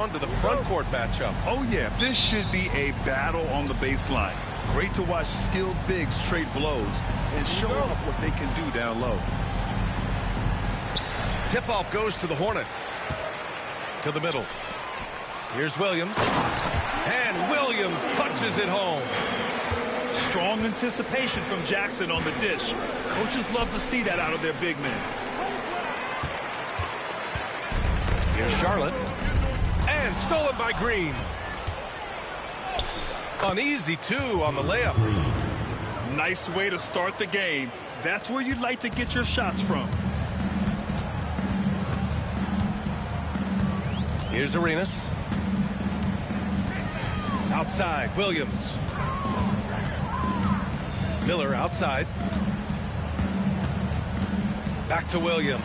On to the front court matchup. Oh, yeah. This should be a battle on the baseline. Great to watch skilled bigs trade blows and show off what they can do down low. Tip-off goes to the Hornets. To the middle. Here's Williams. And Williams punches it home. Strong anticipation from Jackson on the dish. Coaches love to see that out of their big men. Here's Charlotte. And stolen by Green. An easy two on the layup. Nice way to start the game. That's where you'd like to get your shots from. Here's Arenas. Outside, Williams. Miller outside. Back to Williams.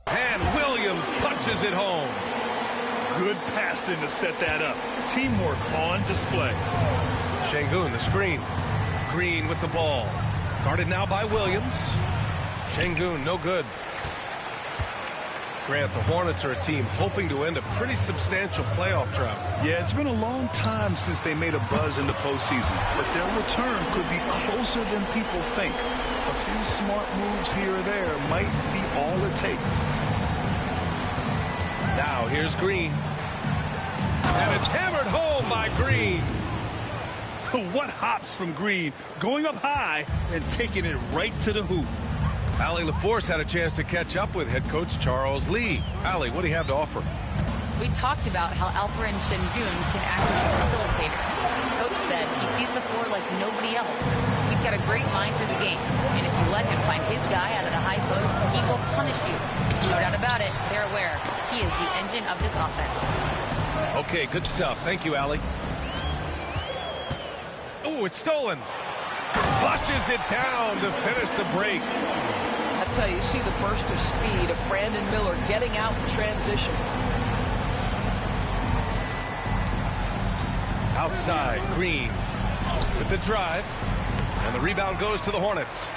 And Williams punches it home. Good passing to set that up. Teamwork on display. Şengün, the screen. Green with the ball. Guarded now by Williams. Şengün, no good. Grant, the Hornets are a team hoping to end a pretty substantial playoff drought. Yeah, it's been a long time since they made a buzz in the postseason, but their return could be closer than people think. A few smart moves here or there might be all it takes. Now here's Green. And it's hammered home by Green. What hops from Green, going up high and taking it right to the hoop. Allie LaForce had a chance to catch up with head coach Charles Lee. Allie, what do you have to offer? We talked about how Alperen Şengün can act as a facilitator. Coach said he sees the floor like nobody else. He's got a great mind for the game. And if you let him find his guy out of the high post, he will punish you. No doubt about it, they're aware. He is the engine of this offense. Okay, good stuff. Thank you, Allie. Oh, it's stolen. Flushes it down to finish the break. I tell you, see the burst of speed of Brandon Miller getting out in transition. Outside, Green with the drive. And the rebound goes to the Hornets.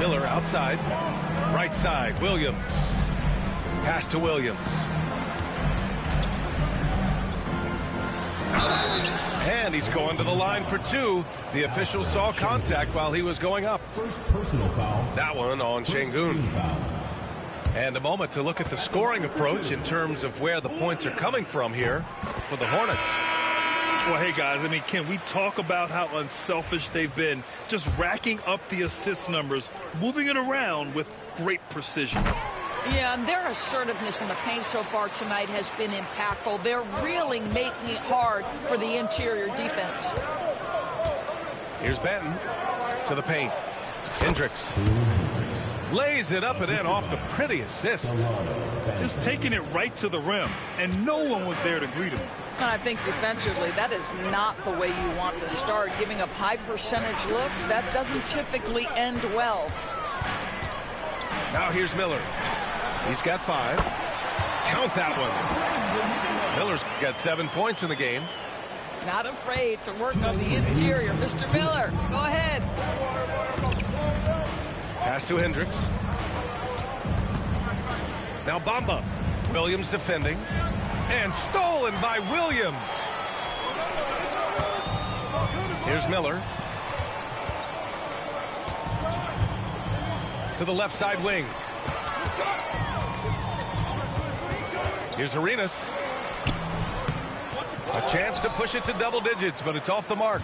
Miller outside. Right side, Williams. Pass to Williams. And he's going to the line for two. The official saw contact while he was going up. First personal foul. That one on Şengün. And a moment to look at the scoring approach in terms of where the points are coming from here for the Hornets. Well, hey, guys, I mean, can we talk about how unselfish they've been? Just racking up the assist numbers, moving it around with great precision. Yeah, and their assertiveness in the paint so far tonight has been impactful. They're really making it hard for the interior defense. Here's Benton to the paint. Hendricks lays it up and in off the pretty assist. Just taking it right to the rim, and no one was there to greet him. I think defensively, that is not the way you want to start. Giving up high percentage looks, that doesn't typically end well. Now here's Miller. He's got 5. Count that one. Miller's got 7 points in the game. Not afraid to work on the interior. Mr. Miller, go ahead. Pass to Hendricks. Now Bamba. Williams defending. And stolen by Williams. Here's Miller. To the left side wing. Here's Arenas. A chance to push it to double digits, but it's off the mark.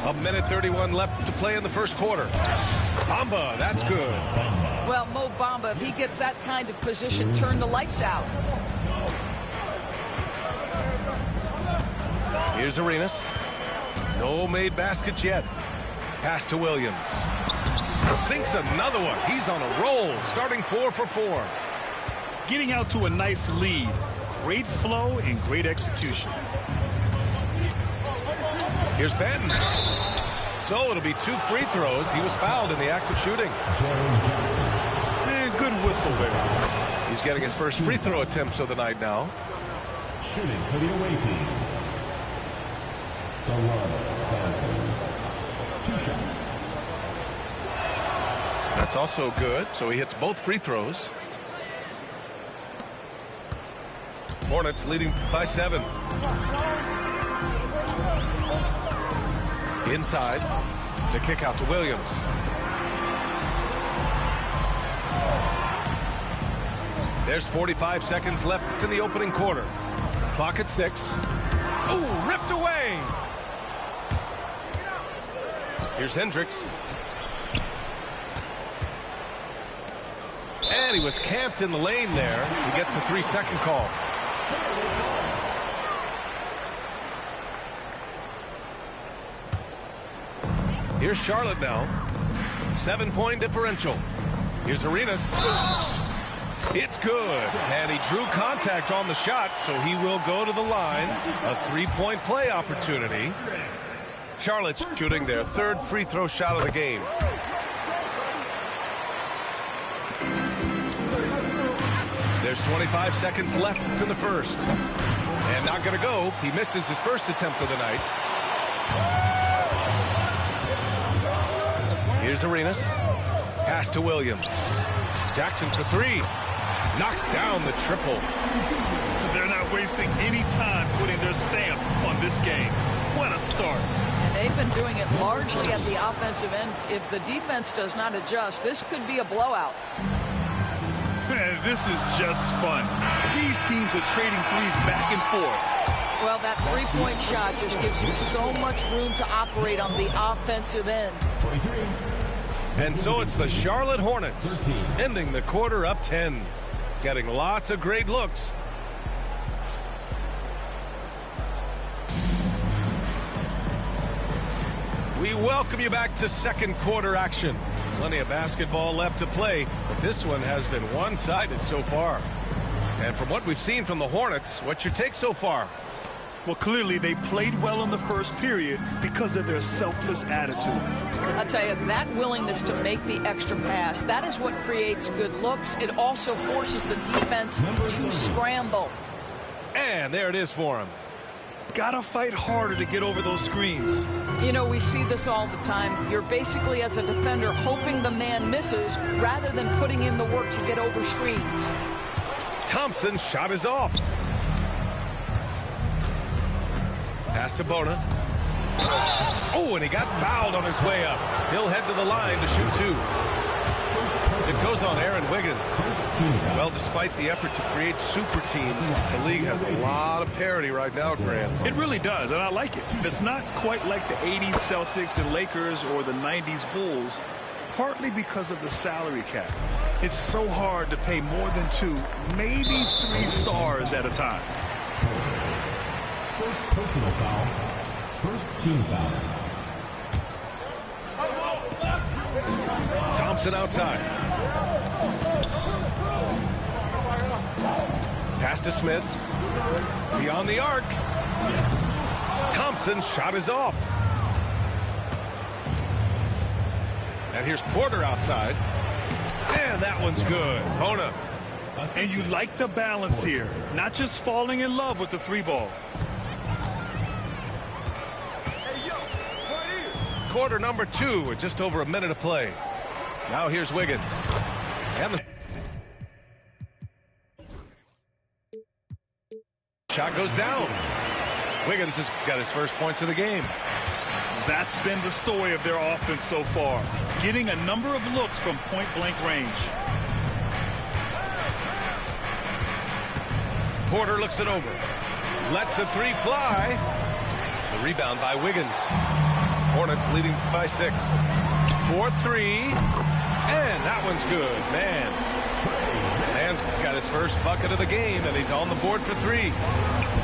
1:31 left to play in the first quarter. Bamba, that's good. Well, Mo Bamba, if he gets that kind of position, turn the lights out. Here's Arenas. No made baskets yet. Pass to Williams. Sinks another one. He's on a roll, starting 4 for 4. Getting out to a nice lead. Great flow and great execution. Here's Benton. So it'll be 2 free throws. He was fouled in the act of shooting. He's getting his first free throw attempts of the night now. Shooting for the away team. Two shots. That's also good. So he hits both free throws. Hornets leading by 7. Inside. The kick out to Williams. There's 45 seconds left in the opening quarter. Clock at 6. Ooh, ripped away. Here's Hendricks. And he was camped in the lane there. He gets a 3-second call. Here's Charlotte now. 7-point differential. Here's Arenas. It's good. And he drew contact on the shot, so he will go to the line. A 3-point play opportunity. Charlotte's shooting their 3rd free throw shot of the game. There's 25 seconds left in the first. And not going to go. He misses his first attempt of the night. Here's Arenas. Pass to Williams. Jackson for 3. Knocks down the triple. They're not wasting any time putting their stamp on this game. What a start. And they've been doing it largely at the offensive end. If the defense does not adjust, this could be a blowout. Man, this is just fun. These teams are trading threes back and forth. Well, that 3-point shot just gives you so much room to operate on the offensive end. 23. And so it's the Charlotte Hornets 13. ending the quarter up 10. Getting lots of great looks. We welcome you back to second quarter action. Plenty of basketball left to play, but this one has been one-sided so far. And from what we've seen from the Hornets, what's your take so far? Well, clearly they played well in the first period because of their selfless attitude. I'll tell you, that willingness to make the extra pass, that is what creates good looks. It also forces the defense to scramble. And there it is for him. Gotta fight harder to get over those screens. You know, we see this all the time. You're basically, as a defender, hoping the man misses rather than putting in the work to get over screens. Thompson's shot is off. Pass to Bona. Oh, and he got fouled on his way up. He'll head to the line to shoot 2. It goes on Aaron Wiggins. Well, despite the effort to create super teams, the league has a lot of parity right now, Grant. It really does, and I like it. It's not quite like the 80s Celtics and Lakers or the 90s Bulls, partly because of the salary cap. It's so hard to pay more than 2, maybe 3 stars at a time. First personal foul. First team foul. Thompson outside. Pass to Smith. Beyond the arc. Thompson's shot is off. And here's Porter outside. And that one's good. Bona. And you like the balance here, not just falling in love with the 3-ball. Quarter number 2 with just over a minute to play. Now here's Wiggins. And the shot goes down. Wiggins has got his first points of the game. That's been the story of their offense so far, getting a number of looks from point-blank range. Porter looks it over. Lets the 3 fly. The rebound by Wiggins. Hornets leading by 6. 4-3. And that one's good. Man's got his first bucket of the game, and he's on the board for 3.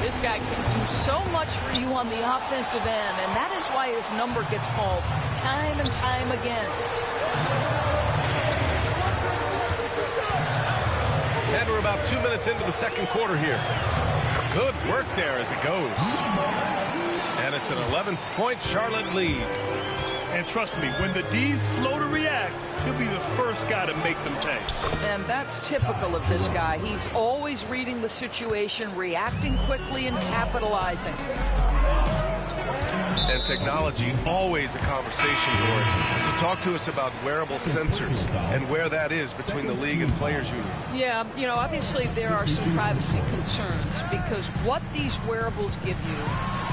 This guy can do so much for you on the offensive end, and that is why his number gets called time and time again. And we're about 2 minutes into the second quarter here. Good work there as it goes. And it's an 11-point Charlotte lead. And trust me, when the D's slow to react, he'll be the first guy to make them pay. And that's typical of this guy. He's always reading the situation, reacting quickly, and capitalizing. And technology, always a conversation for us. So talk to us about wearable sensors and where that is between the league and players union. Yeah, you know, obviously there are some privacy concerns because what these wearables give you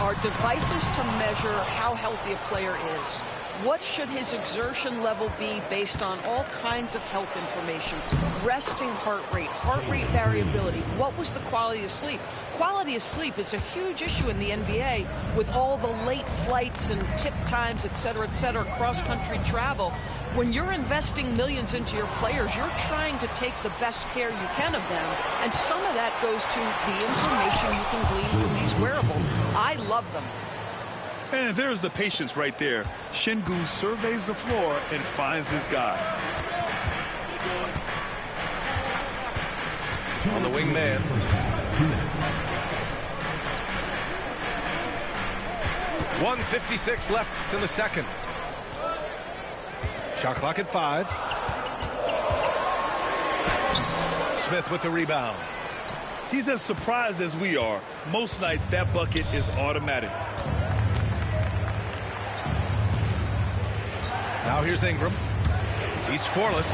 are devices to measure how healthy a player is. What should his exertion level be based on all kinds of health information? Resting heart rate variability. What was the quality of sleep? Quality of sleep is a huge issue in the NBA with all the late flights and tip times, et cetera, cross-country travel. When you're investing millions into your players, you're trying to take the best care you can of them, and some of that goes to the information you can glean from these wearables. I love them. And there's the patience right there. Şengün surveys the floor and finds his guy. On the wingman. 1:56 left in the second. Shot clock at 5. Smith with the rebound. He's as surprised as we are. Most nights that bucket is automatic. Now here's Ingram. He's scoreless,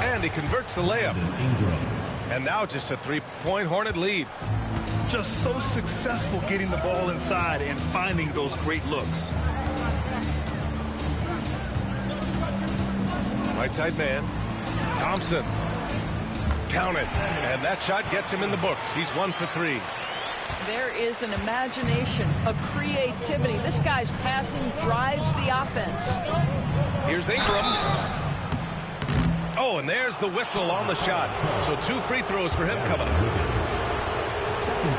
and he converts the layup. And now just a three-point Hornet lead. Just so successful getting the ball inside and finding those great looks. Right side man. Thompson. Count it. And that shot gets him in the books. He's 1 for 3. There is an imagination, a creativity. This guy's passing drives the offense. Here's Ingram. Oh, and there's the whistle on the shot. So 2 free throws for him coming up.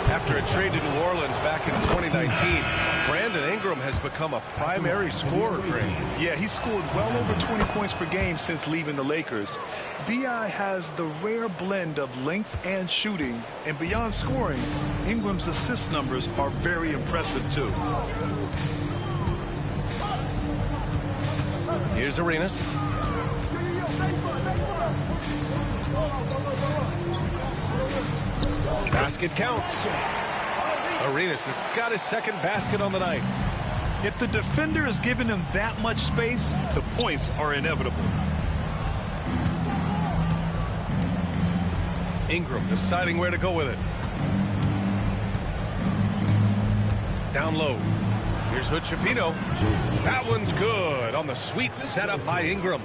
After a trade to New Orleans back in 2019, Brandon Ingram has become a primary scorer, Greg. Yeah, he's scored well over 20 points per game since leaving the Lakers. B.I. has the rare blend of length and shooting, and beyond scoring, Ingram's assist numbers are very impressive, too. Here's Arenas. Basket counts. Arenas has got his second basket on the night. If the defender is giving him that much space, the points are inevitable. Ingram deciding where to go with it. Down low. Here's Hood-Schifino. That one's good on the sweet setup by Ingram.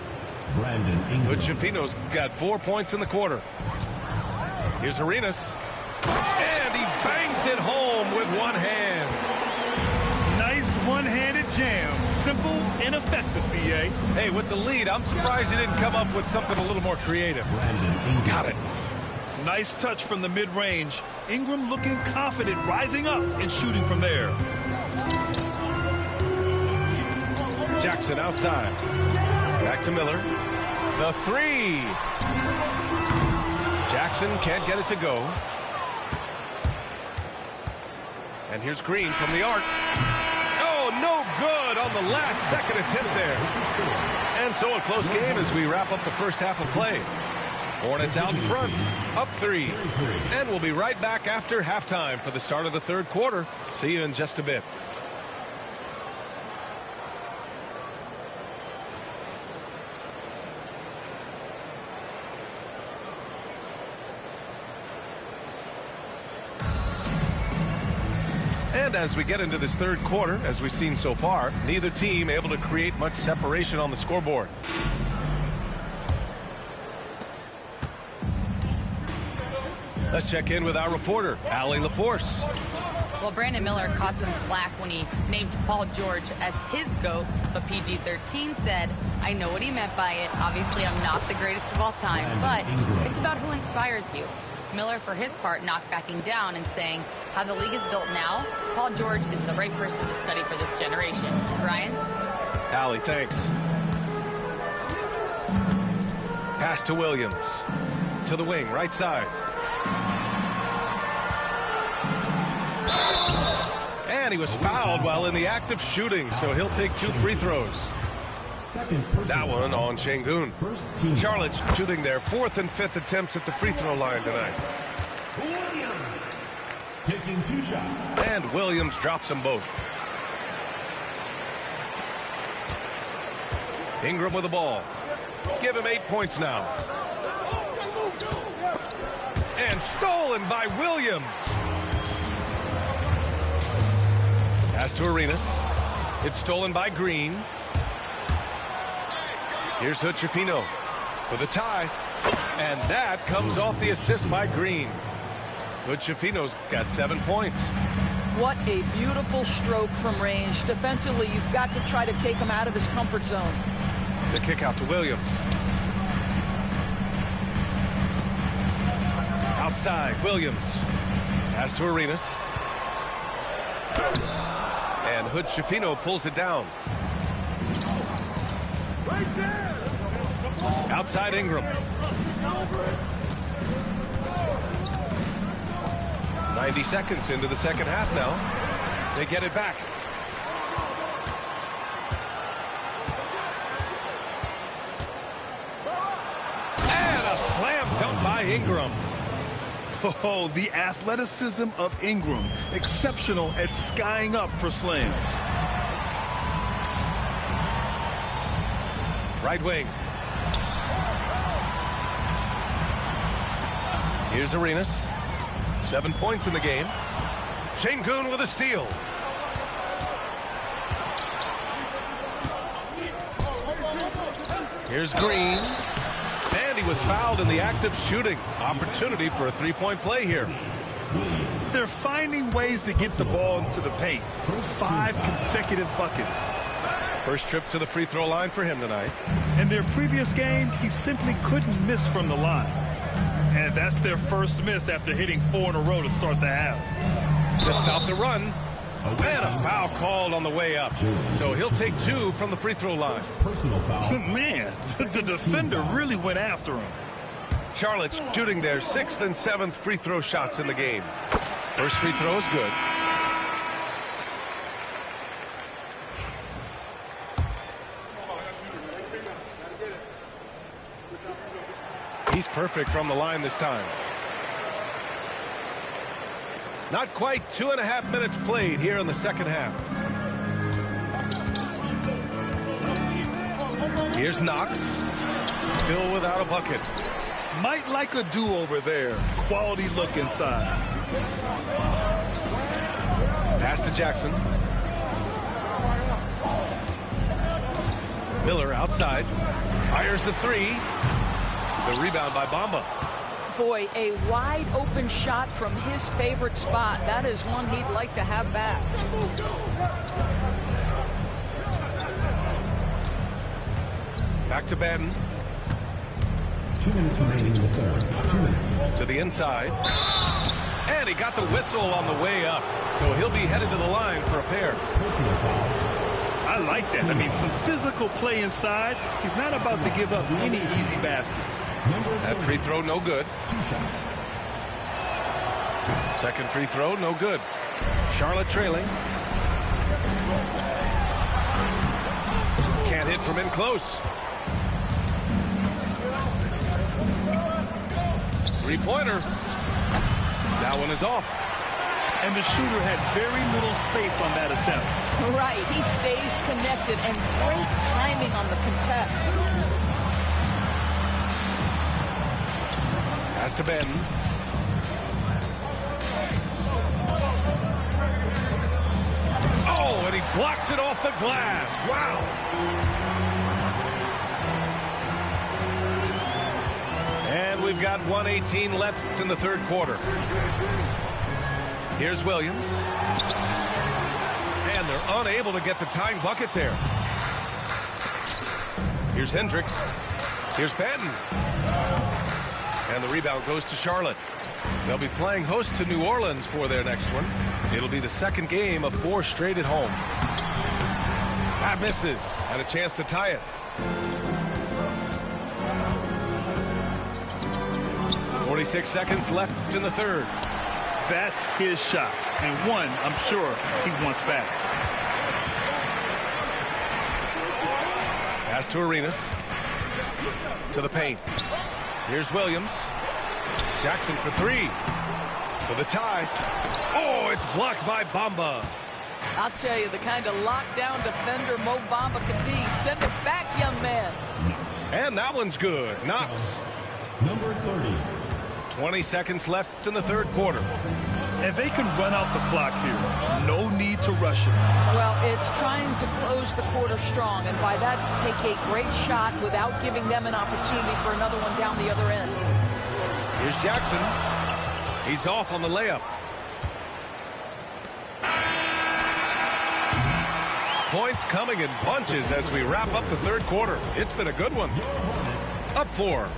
Hood-Schifino's got 4 points in the quarter. Here's Arenas. And he bangs it home with one hand. Nice one-handed jam. Simple and effective, B.A. Hey, with the lead, I'm surprised he didn't come up with something a little more creative. Got it. Nice touch from the mid-range. Ingram looking confident, rising up and shooting from there. Jackson outside. Back to Miller. The 3. Jackson can't get it to go. And here's Green from the arc. Oh, no good on the last second attempt there. And so a close game as we wrap up the first half of play. Hornets out in front, up 3. And we'll be right back after halftime for the start of the third quarter. See you in just a bit. And as we get into this third quarter, as we've seen so far, neither team able to create much separation on the scoreboard. Let's check in with our reporter, Allie LaForce. Well, Brandon Miller caught some flack when he named Paul George as his GOAT, but PG-13 said, I know what he meant by it. Obviously, I'm not the greatest of all time, but it's about who inspires you. Miller, for his part, not backing down and saying, how the league is built now, Paul George is the right person to study for this generation. Ryan? Allie, thanks. Pass to Williams. To the wing, right side. And he was fouled while in the act of shooting, so he'll take 2 free throws. Second personal That one foul. on Şengün. First team. Charlotte's shooting their 4th and 5th attempts at the free throw line tonight. Williams taking 2 shots. And Williams drops them both. Ingram with the ball. Give him 8 points now. And stolen by Williams. Pass to Arenas. It's stolen by Green. Here's Hood-Schifino for the tie. And that comes off the assist by Green. Hood-Schifino's got 7 points. What a beautiful stroke from range. Defensively, you've got to try to take him out of his comfort zone. The kick out to Williams. Outside, Williams. Pass to Arenas. And Hood-Schifino pulls it down. Outside Ingram. 90 seconds into the second half now. They get it back. And a slam dunk by Ingram. Oh, the athleticism of Ingram. Exceptional at skying up for slams. Right wing. Here's Arenas. 7 points in the game. Şengün with a steal. Here's Green. And he was fouled in the act of shooting. Opportunity for a three-point play here. They're finding ways to get the ball into the paint. 5 consecutive buckets. First trip to the free throw line for him tonight. In their previous game, he simply couldn't miss from the line. And that's their first miss after hitting 4 in a row to start the half. Just stop the run. And a foul called on the way up. So he'll take 2 from the free throw line. Personal foul. Man, the defender really went after him. Charlotte's shooting their 6th and 7th free throw shots in the game. First free throw is good. He's perfect from the line this time. Not quite 2.5 minutes played here in the second half. Here's Knox. Still without a bucket. Might like a do-over there. Quality look inside. Pass to Jackson. Miller outside. Fires the 3. The rebound by Bamba. Boy, a wide open shot from his favorite spot. That is one he'd like to have back. Back to Ben. 2 minutes remaining in the third. 2 minutes. To the inside. And he got the whistle on the way up. So he'll be headed to the line for a pair. Personal foul. I like that. I mean, some physical play inside. He's not about to give up any easy baskets. That free throw, no good. 2 shots. Second free throw, no good. Charlotte trailing. Can't hit from in close. Three-pointer. That one is off. And the shooter had very little space on that attempt. Right, he stays connected and great timing on the contest. Pass to Ben. Oh, and he blocks it off the glass. Wow. And we've got 1:18 left in the third quarter. Here's Williams. And they're unable to get the tying bucket there. Here's Hendricks. Here's Benton. And the rebound goes to Charlotte. They'll be playing host to New Orleans for their next one. It'll be the second game of 4 straight at home. That misses. Had a chance to tie it. 46 seconds left in the third. That's his shot. And one, I'm sure, he wants back. Pass to Arenas. To the paint. Here's Williams. Jackson for three. For the tie. Oh, it's blocked by Bamba. I'll tell you, the kind of lockdown defender Mo Bamba can be. Send it back, young man. And that one's good. Knox. Number 30. 20 seconds left in the third quarter. And they can run out the clock here. No need to rush it. Well, it's trying to close the quarter strong, and by that, take a great shot without giving them an opportunity for another one down the other end. Here's Jackson. He's off on the layup. Points coming in bunches as we wrap up the third quarter. It's been a good one. Up 4.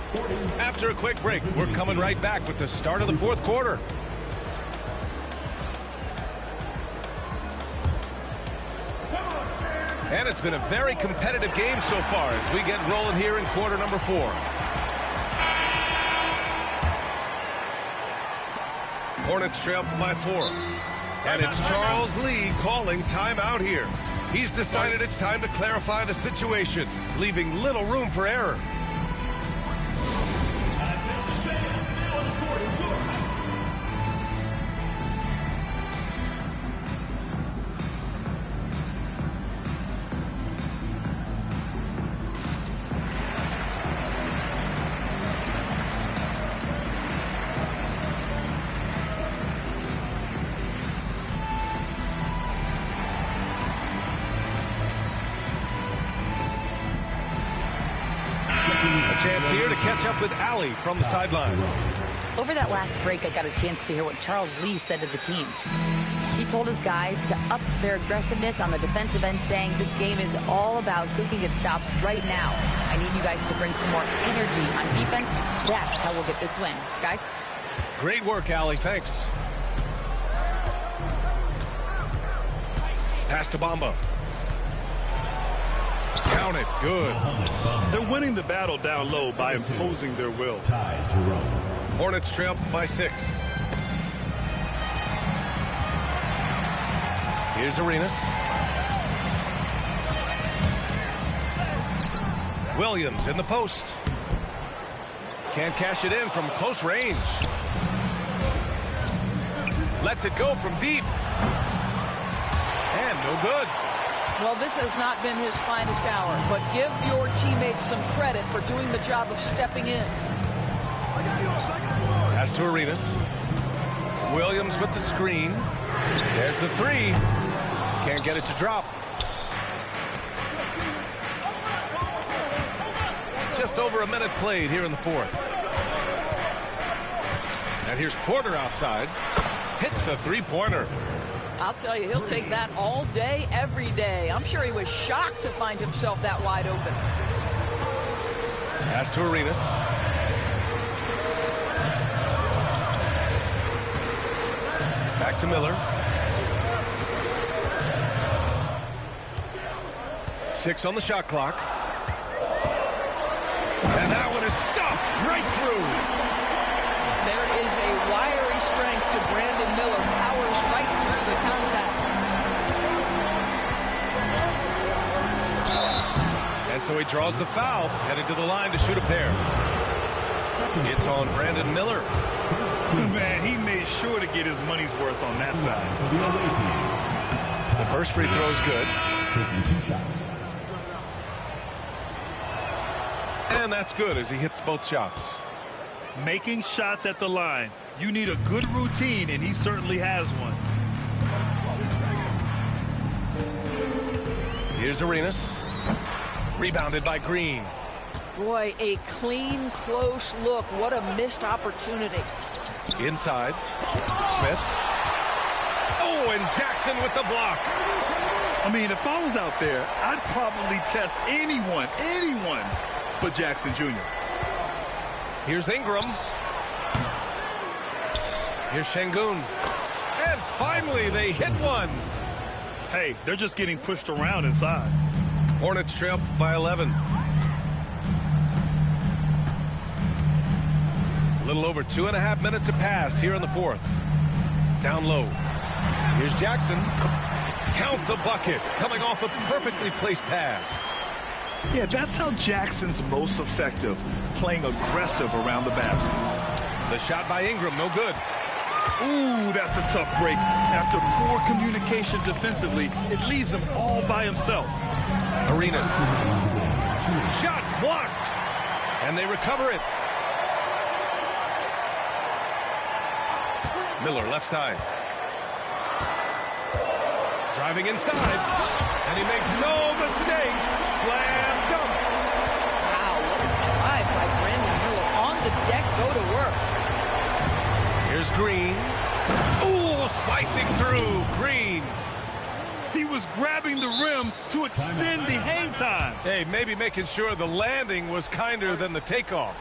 After a quick break, we're coming right back with the start of the fourth quarter. And it's been a very competitive game so far as we get rolling here in quarter number 4. Hornets trail by 4. And it's Charles Lee calling timeout here. He's decided it's time to clarify the situation, leaving little room for error. Chance here to catch up with Allie from the sideline. Over that last break, I got a chance to hear what Charles Lee said to the team. He told his guys to up their aggressiveness on the defensive end, saying this game is all about who can get stops right now. I need you guys to bring some more energy on defense. That's how we'll get this win. Guys? Great work, Allie. Thanks. Pass to Bamba. Count it. Good. They're winning the battle down low by imposing their will. Hornets trail by 6. Here's Arenas. Williams in the post. Can't cash it in from close range. Lets it go from deep. And no good. Well, this has not been his finest hour, but give your teammates some credit for doing the job of stepping in. Pass to Arenas. Williams with the screen. There's the 3. Can't get it to drop. Just over a minute played here in the fourth. And here's Porter outside. Hits the three-pointer. I'll tell you, he'll take that all day, every day. I'm sure he was shocked to find himself that wide open. Pass to Arenas. Back to Miller. 6 on the shot clock. And that one is stuffed right through. There is a wiry strength to Brandon Miller. Powers right through the contact. And so he draws the foul, headed to the line to shoot a pair. It's on Brandon Miller. Man, he made sure to get his money's worth on that foul. The first free throw is good. Taking 2 shots. And that's good as he hits both shots. Making shots at the line. You need a good routine, and he certainly has one. Here's Arenas. Rebounded by Green. Boy, a clean, close look. What a missed opportunity. Inside. Smith. Oh, and Jackson with the block. I mean, if I was out there, I'd probably test anyone but Jackson Jr. Here's Ingram. Here's Şengün. And finally, they hit one. Hey, they're just getting pushed around inside. Hornets trail by 11. A little over 2.5 minutes have passed here in the fourth. Down low. Here's Jackson. Count the bucket. Coming off a perfectly placed pass. Yeah, that's how Jackson's most effective, playing aggressive around the basket. The shot by Ingram, no good. Ooh, that's a tough break. After poor communication defensively, it leaves him all by himself. Arenas. Shots blocked. And they recover it. Miller left side. Driving inside. And he makes no mistake. Slam dunk. Wow, what a drive by Brandon Miller. On the deck, go to work. Here's Green. Ooh, slicing through. Green. He was grabbing the rim to extend the hang time. Hey, maybe making sure the landing was kinder than the takeoff.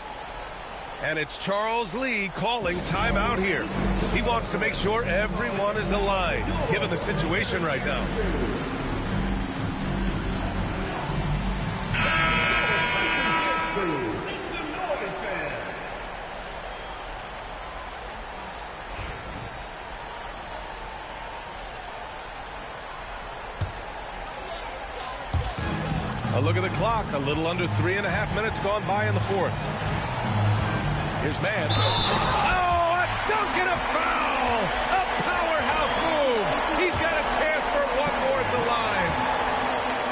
And it's Charles Lee calling timeout here. He wants to make sure everyone is aligned, given the situation right now. A look at the clock. A little under 3.5 minutes gone by in the fourth. Here's Mann. Oh, a dunk and a foul! A powerhouse move. He's got a chance for one more at the line.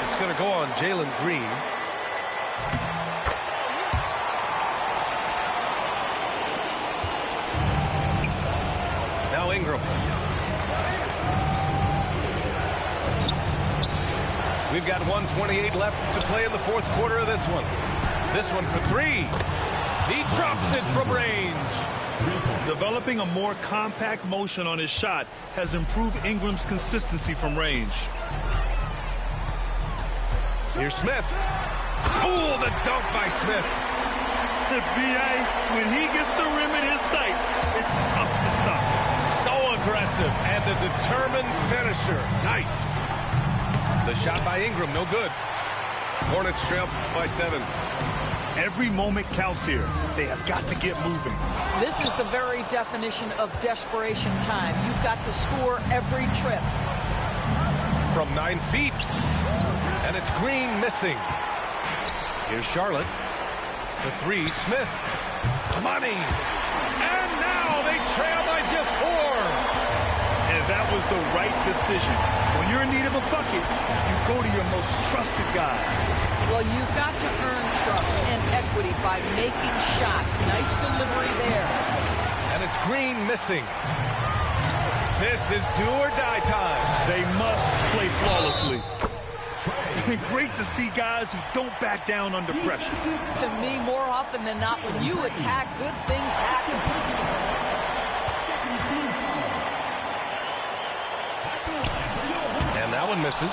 It's going to go on Jalen Green. Now Ingram. We've got 1:28 left to play in the fourth quarter of this one. This one for three. He drops it from range. Developing a more compact motion on his shot has improved Ingram's consistency from range. Here's Smith. Oh, the dunk by Smith. B.A., when he gets the rim in his sights, it's tough to stop. So aggressive and a determined finisher. Nice. The shot by Ingram, no good. Hornets trail by 7. Every moment counts here. They have got to get moving. This is the very definition of desperation time. You've got to score every trip. From 9 feet. And it's Green missing. Here's Charlotte. The three, Smith. Money. And now they trail by just 4. And that was the right decision. When you're in need of a bucket, you go to your most trusted guys. Well, you've got to earn trust and equity by making shots. Nice delivery there. And it's Green missing. This is do or die time. They must play flawlessly. Great to see guys who don't back down under pressure. To me, more often than not, when you attack, good things happen. And that one misses.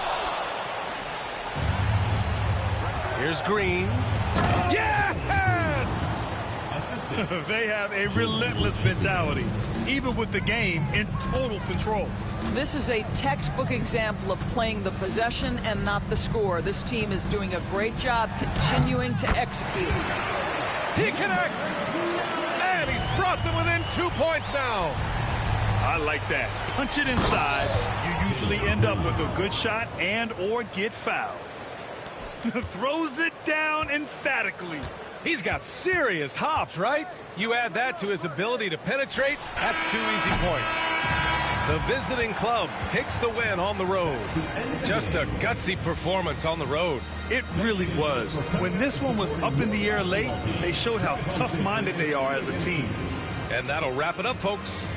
Here's Green. Yes! They have a relentless mentality, even with the game in total control. This is a textbook example of playing the possession and not the score. This team is doing a great job continuing to execute. He connects! And he's brought them within 2 points now. I like that. Punch it inside. You usually end up with a good shot and or get fouled. Throws it down emphatically. He's got serious hops, right? You add that to his ability to penetrate, that's 2 easy points. The visiting club takes the win on the road. Just a gutsy performance on the road. It really was. When this one was up in the air late, they showed how tough-minded they are as a team. And that'll wrap it up, folks.